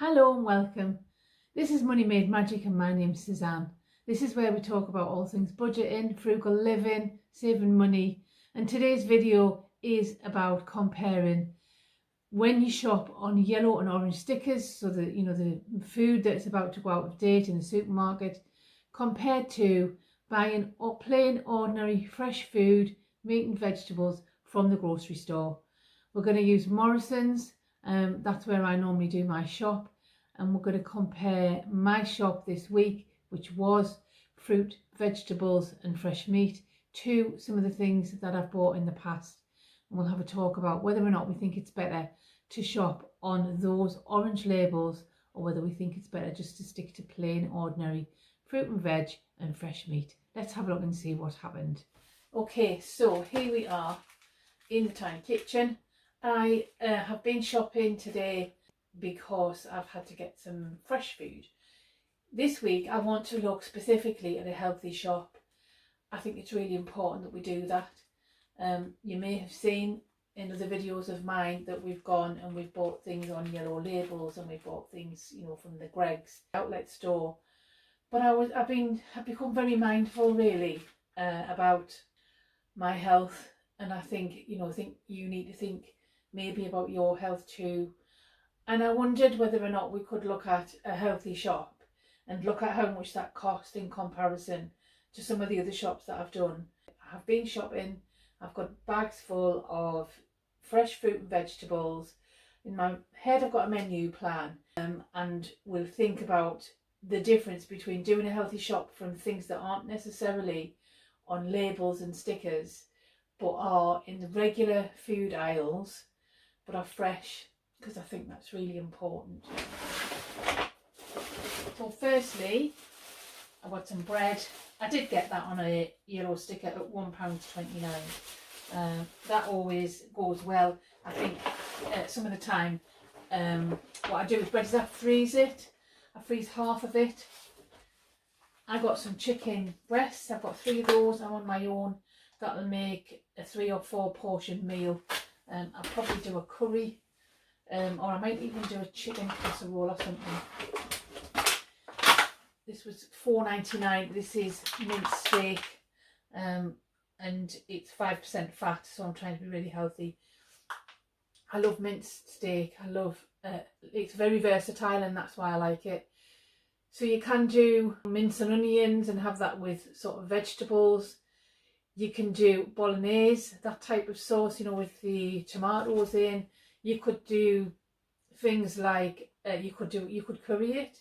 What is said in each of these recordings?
Hello and welcome. This is Money Made Magic and my name's Suzanne. This is where we talk about all things budgeting, frugal living, saving money, and today's video is about comparing when you shop on yellow and orange stickers, so that the food that's about to go out of date in the supermarket, compared to buying plain ordinary fresh food, meat and vegetables from the grocery store. We're going to use Morrison's. That's where I normally do my shop, and we're going to compare my shop this week, which was fruit, vegetables and fresh meat, to some of the things that I've bought in the past, and we'll have a talk about whether or not we think it's better to shop on those orange labels or whether we think it's better just to stick to plain ordinary fruit and veg and fresh meat. Let's have a look and see what happened. Okay, so here we are in the tiny kitchen. I have been shopping today because I've had to get some fresh food. This week I want to look specifically at a healthy shop. I think it's really important that we do that. You may have seen in other videos of mine that we've gone and we've bought things on yellow labels, and we've bought things, from the Greggs outlet store. But I've become very mindful really about my health, and I think you need to think maybe about your health too. And I wondered whether or not we could look at a healthy shop and look at how much that cost in comparison to some of the other shops that I've done. I've been shopping, I've got bags full of fresh fruit and vegetables. In my head I've got a menu plan, and we'll think about the difference between doing a healthy shop from things that aren't necessarily on labels and stickers but are in the regular food aisles but are fresh, because I think that's really important. So firstly, I got some bread. I did get that on a yellow sticker at £1.29. That always goes well. I think some of the time what I do with bread is I freeze it. I freeze half of it. I got some chicken breasts. I've got 3 of those. I'm on my own. That'll make a 3 or 4 portion meal. I'll probably do a curry, or I might even do a chicken casserole or something. This was £4.99. This is minced steak, and it's 5% fat, so I'm trying to be really healthy. I love minced steak. I love it's very versatile, and that's why I like it. So you can do mince and onions and have that with sort of vegetables. You can do bolognese, that type of sauce, with the tomatoes in. You could do things like you could curry it.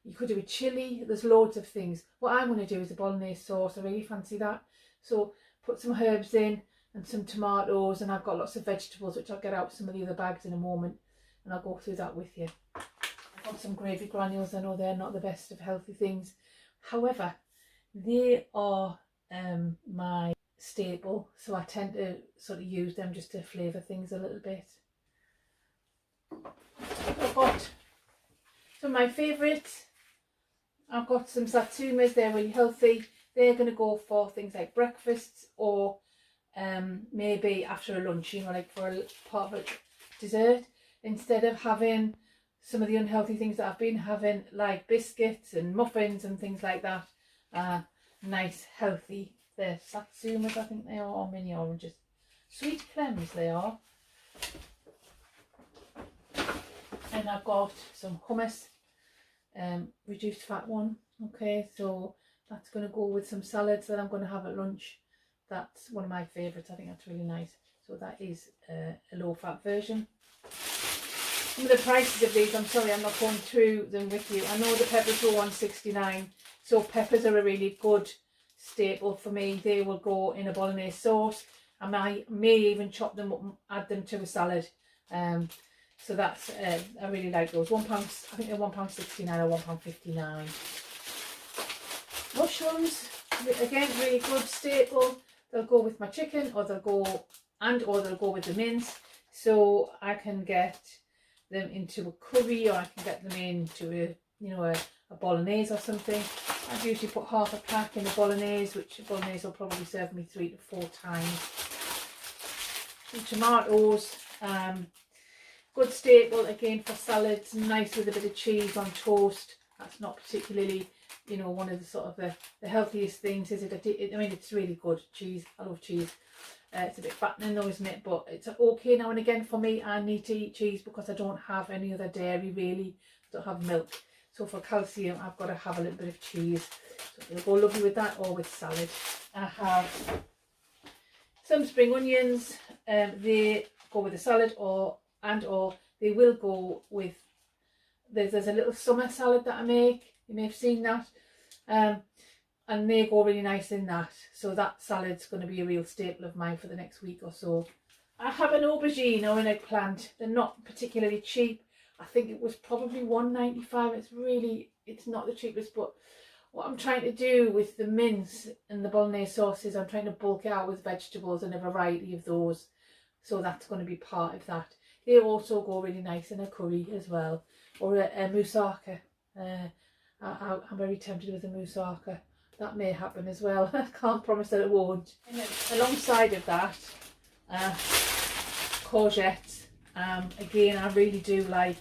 You could do a chilli. There's loads of things. What I'm going to do is a bolognese sauce. I really fancy that. So put some herbs in and some tomatoes, and I've got lots of vegetables which I'll get out some of the other bags in a moment, and I'll go through that with you. I've got some gravy granules. I know they're not the best of healthy things. However, they are my staple, so I tend to sort of use them just to flavour things a little bit. I've got some of my favourites. I've got some satsumas. They're really healthy. They're going to go for things like breakfasts, or maybe after a lunch, like for a part of a dessert, instead of having some of the unhealthy things that I've been having, like biscuits and muffins and things like that. Nice, healthy. They're satsumas, I think they are, or mini oranges. Sweet clems they are. And I've got some hummus, reduced fat one. Okay, so that's going to go with some salads that I'm going to have at lunch. That's one of my favourites. I think that's really nice. So that is a low fat version. Some of the prices of these, I'm sorry, I'm not going through them with you. I know the peppers were £1.69, so peppers are a really good staple for me. They will go in a bolognese sauce. I may even chop them up and add them to a salad. So that's I really like those. £1, I think they're £1.69 or £1.59. Mushrooms, again, really good staple. They'll go with my chicken, or they'll go with the mince. So I can get them into a curry, or I can get them into a bolognese or something. I've usually put half a pack in the bolognese, which the bolognese will probably serve me 3 to 4 times. Some tomatoes. Good staple again for salads, nice with a bit of cheese on toast. That's not particularly, you know, one of the sort of the healthiest things, is it? I mean, it's really good, cheese. I love cheese. It's a bit fattening though, isn't it? But it's okay now and again for me. I need to eat cheese because I don't have any other dairy really. I don't have milk. So for calcium, I've got to have a little bit of cheese. So it'll go lovely with that or with salad. I have some spring onions. They go with the salad or they will go with, there's a little summer salad that I make. You may have seen that. And they go really nice in that. So that salad's going to be a real staple of mine for the next week or so. I have an aubergine or an eggplant. They're not particularly cheap. I think it was probably £1.95. It's not the cheapest, but what I'm trying to do with the mince and the bolognese sauces, I'm trying to bulk it out with vegetables and a variety of those. So that's going to be part of that. They also go really nice in a curry as well, or a moussaka. I'm very tempted with a moussaka. That may happen as well. I can't promise that it won't. And then alongside of that, courgettes. Again, I really do like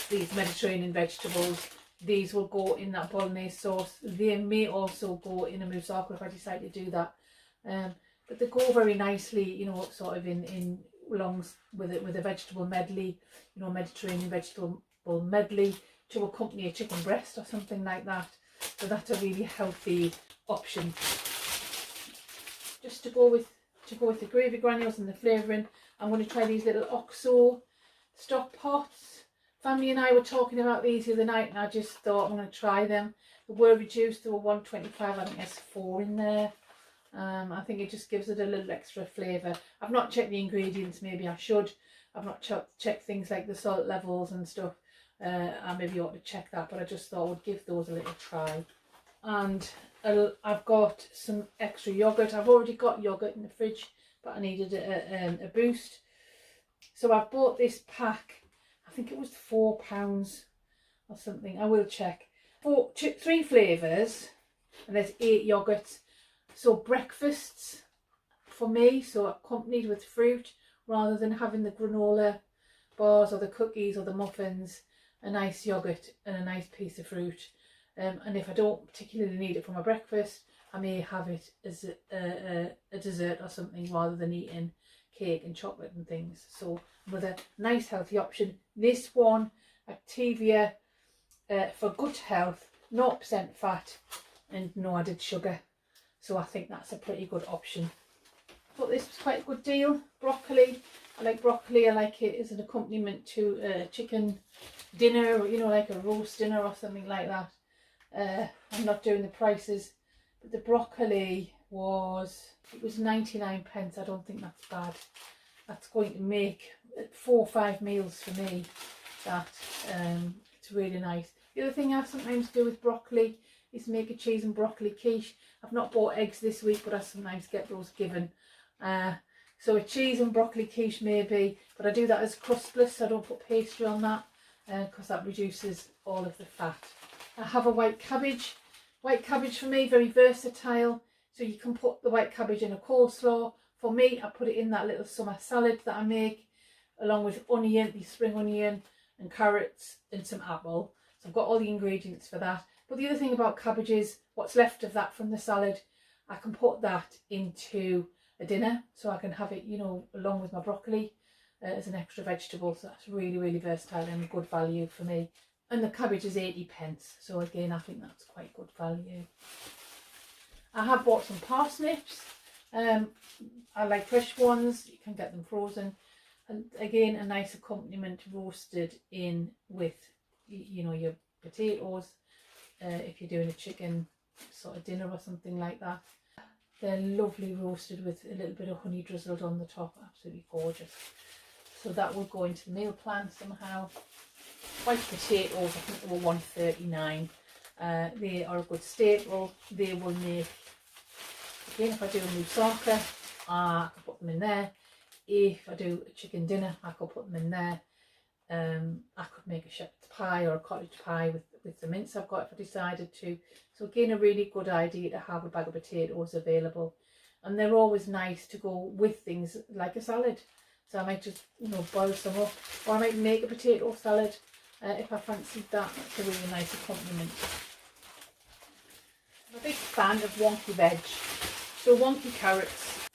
these Mediterranean vegetables. These will go in that bolognese sauce. They may also go in a moussaka if I decide to do that. But they go very nicely, you know, sort of in along with a vegetable medley, you know, Mediterranean vegetable medley to accompany a chicken breast or something like that. So that's a really healthy option. Just to go with the gravy granules and the flavouring, I'm going to try these little OXO stock pots. Family and I were talking about these the other night, and I just thought I'm going to try them. They were reduced. They were £1.25. I think there's 4 in there. I think it just gives it a little extra flavour. I've not checked the ingredients. Maybe I should. I've not checked things like the salt levels and stuff. I maybe ought to check that, but I just thought I would give those a little try. And I've got some extra yoghurt. I've already got yoghurt in the fridge, but I needed a boost. So I've bought this pack. I think it was £4 or something. I will check. 3 flavours, and there's 8 yoghurts. So breakfasts for me, so accompanied with fruit, rather than having the granola bars or the cookies or the muffins, a nice yoghurt and a nice piece of fruit. And if I don't particularly need it for my breakfast, I may have it as a dessert or something, rather than eating cake and chocolate and things. So with a nice healthy option. This one, Activia, for gut health, 0% fat and no added sugar. So I think that's a pretty good option. I thought this was quite a good deal. Broccoli. I like broccoli. I like it as an accompaniment to a chicken dinner, or, you know, like a roast dinner or something like that. I'm not doing the prices, but the broccoli was 99 pence. I don't think that's bad. That's going to make 4 or 5 meals for me. That it's really nice. The other thing I sometimes do with broccoli is make a cheese and broccoli quiche. I've not bought eggs this week, but I sometimes get those given. So a cheese and broccoli quiche maybe, but I do that as crustless, so I don't put pastry on that, because that reduces all of the fat. I have a white cabbage. White cabbage for me, very versatile. So you can put the white cabbage in a coleslaw. For me, I put it in that little summer salad that I make, along with onion, the spring onion, and carrots, and some apple. So I've got all the ingredients for that. But the other thing about cabbage is, what's left of that from the salad, I can put that into a dinner, so I can have it, you know, along with my broccoli as an extra vegetable. So that's really, really versatile and good value for me. And the cabbage is 80 pence. So again, I think that's quite good value. I have bought some parsnips. I like fresh ones. You can get them frozen. And again, a nice accompaniment roasted in with, you know, your potatoes. If you're doing a chicken sort of dinner or something like that. They're lovely roasted with a little bit of honey drizzled on the top. Absolutely gorgeous. So that will go into the meal plan somehow. White potatoes, I think they were £1.39. They are a good staple. They will make, again, if I do a moussaka, I can put them in there. If I do a chicken dinner, I could put them in there. I could make a shepherd's pie or a cottage pie with the mince I've got if I decided to. So again, a really good idea to have a bag of potatoes available. And they're always nice to go with things like a salad. So I might just, you know, boil some up, or I might make a potato salad if I fancied that. That's a really nice accompaniment. I'm a big fan of wonky veg. So wonky carrots.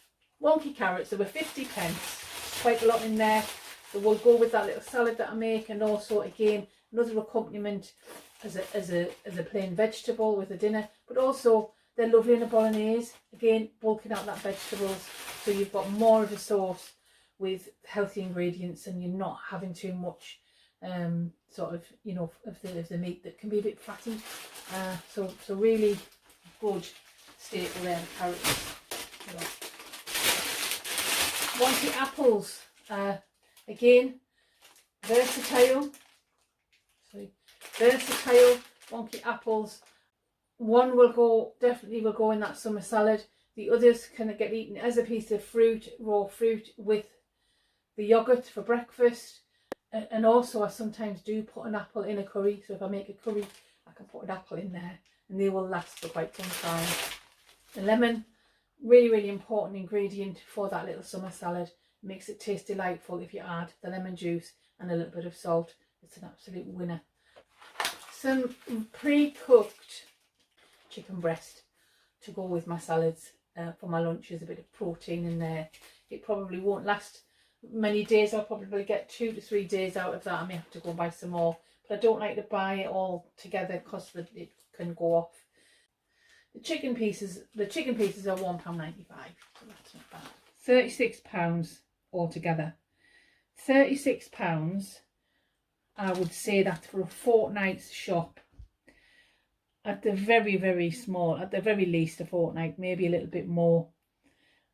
Wonky carrots, they were 50p, quite a lot in there. So we'll go with that little salad that I make, and also again another accompaniment as a plain vegetable with a dinner. But also they're lovely in a bolognese. Again, bulking out that vegetables, so you've got more of a sauce with healthy ingredients, and you're not having too much sort of, you know, of the meat that can be a bit fatty. So really good staple there, the carrots. Wonky apples, again, versatile wonky apples. One definitely will go in that summer salad. The others can get eaten as a piece of fruit, raw fruit, with the yogurt for breakfast. And also I sometimes do put an apple in a curry. So if I make a curry, I can put an apple in there, and they will last for quite some time. The lemon, really important ingredient for that little summer salad. It makes it taste delightful if you add the lemon juice and a little bit of salt. It's an absolute winner. Some pre-cooked chicken breast to go with my salads for my lunches. A bit of protein in there. It probably won't last many days. I'll probably get 2 to 3 days out of that. I may have to go and buy some more, but I don't like to buy it all together because it can go off. The chicken pieces are £1.95, so that's not bad. £36 altogether. £36, I would say that's for a fortnight's shop. At the very small, at the very least a fortnight, maybe a little bit more.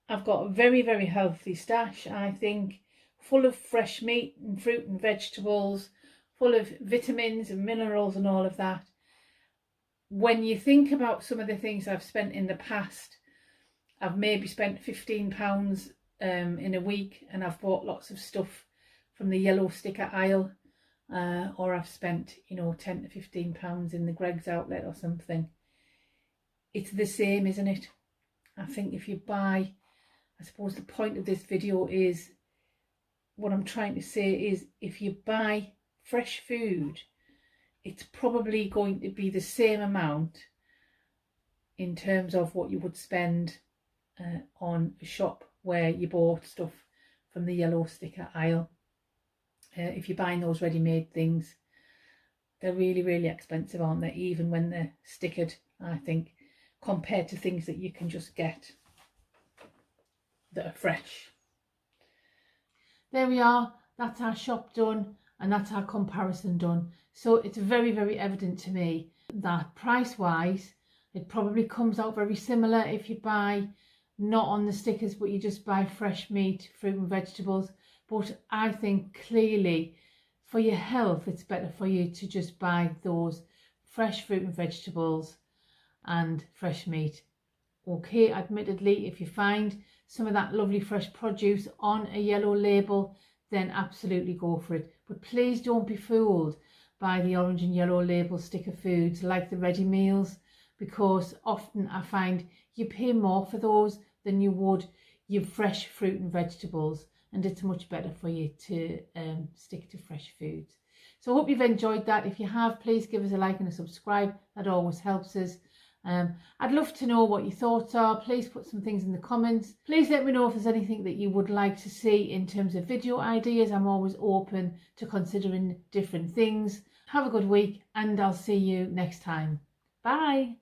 I've got a very healthy stash, I think, full of fresh meat and fruit and vegetables, full of vitamins and minerals and all of that. When you think about some of the things I've spent in the past, I've maybe spent £15 in a week, and I've bought lots of stuff from the yellow sticker aisle, or I've spent, you know, £10 to £15 in the Greggs outlet or something. It's the same, isn't it? I think if you buy, I suppose the point of this video is, what I'm trying to say is, if you buy fresh food, it's probably going to be the same amount in terms of what you would spend on a shop where you bought stuff from the yellow sticker aisle. If you're buying those ready-made things, they're really expensive, aren't they? Even when they're stickered, I think, compared to things that you can just get that are fresh. There we are. That's our shop done, and that's our comparison done. So it's very evident to me that price-wise, it probably comes out very similar if you buy not on the stickers, but you just buy fresh meat, fruit and vegetables. But I think clearly for your health, it's better for you to just buy those fresh fruit and vegetables and fresh meat. Okay, admittedly, if you find some of that lovely fresh produce on a yellow label, then absolutely go for it. But please don't be fooled by the orange and yellow label sticker foods like the ready meals, because often I find you pay more for those than you would your fresh fruit and vegetables, and it's much better for you to stick to fresh foods. So I hope you've enjoyed that. If you have, please give us a like and a subscribe. That always helps us. I'd love to know what your thoughts are. Please put some things in the comments. Please let me know if there's anything that you would like to see in terms of video ideas. I'm always open to considering different things. Have a good week, and I'll see you next time. Bye.